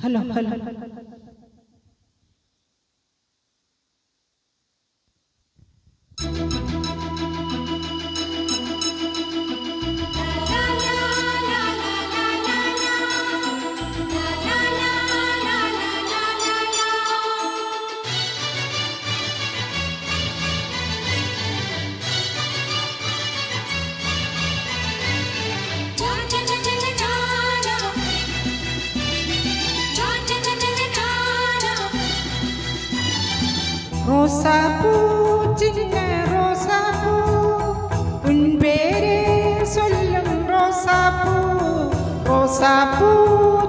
hello hello ரோசாப்பூ சின்ன ரோசாப்பூ உன் பேரே சொல்லும் ரோசாப்பூ ரோசாப்பூ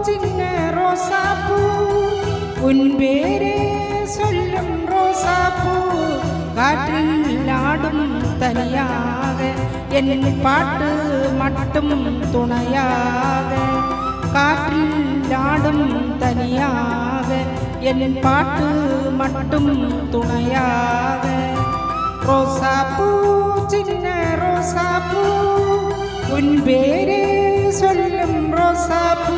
சின்ன ரோசாப்பூ உன் பேரே சொல்லும் ரோசாப்பூ காற்றில் ஆடும் தனியாக என் பாட்டு மட்டும் துணையாக காற்றில் ஆடும் தனியாக என் பாட்டு மட்டும் துணையாக ரோசாப்பூ சின்ன ரோசாப்பூ உன் பேரே சொல்லும் ரோசாப்பூ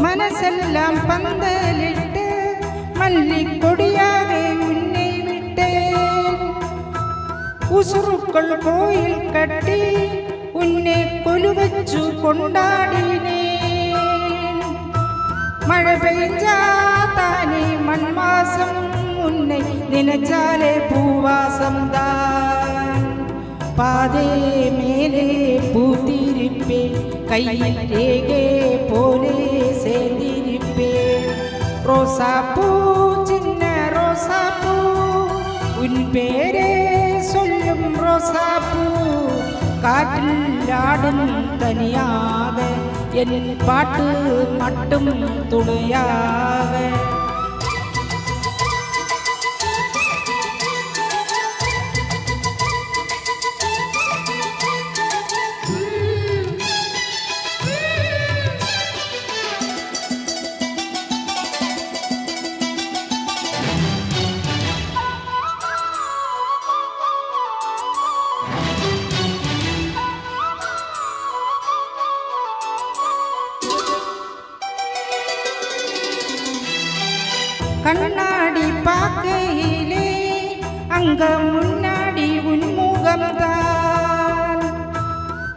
மனசெல்லாம் பந்தலிட்டு மல்லிக் கொடியாக உன்னை விட்டேன் உசுருக்குள் கோயில் கட்டி உன்னை கொலு வச்சு கொண்டாடினேன் மழை பெய்ஞ்சா தானே மண் வாசம் உன்னை நினைச்சாலே பூவாசம்தான் பாதே மேலே பூத்திருப்பேன் கையில் ரேகே போலே சேர்ந்திருப்பேன் ரோசாப்பூ சின்ன ரோசாப்பூ உன் பேரே சொல்லும் ரோசாப்பூ காற்றில் ஆடும் தனியாக என் பாட்டு மட்டும் துணையாக கண்ணாடி பார்க்கையிலே அங்க முன்னாடி உன்முகம்தான்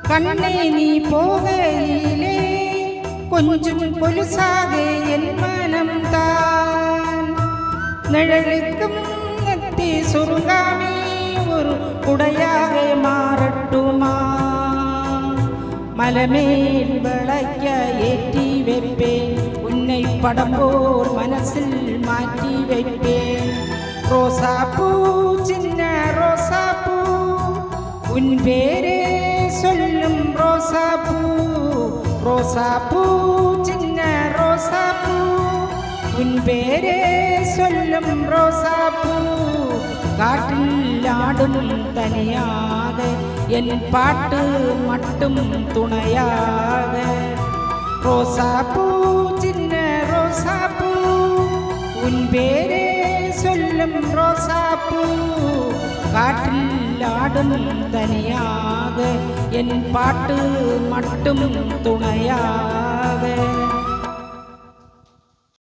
கண்ணை நீ போகையிலே கொஞ்சம் கொலுசாக என் மனம்தான் நிழலுக்கும் நெத்தி சுருங்காமே ஒரு குடையாக மாறட்டுமா மலமேல் விளக்க ஏற்றி வைப்பேன் உன்னை படம் போல் மனசில் மாற்றி வைப்பேன் ரோசாப்பூ சின்ன ரோசாப்பூ உன் பேரே சொல்லும் ரோசாப்பூ ரோசாப்பூ சின்ன ரோசாப்பூ உன் பேரே சொல்லும் ரோசாப்பூ காற்றில் ஆடும் தனியாக என் பாட்டு மட்டும் துணையாக ரோசாப்பூ சின்ன ரோசாப்பூ உன் பேரே சொல்லும் ரோசாப்பூ காற்றில் ஆடும் தனியாக என் பாட்டு மட்டும் துணையாக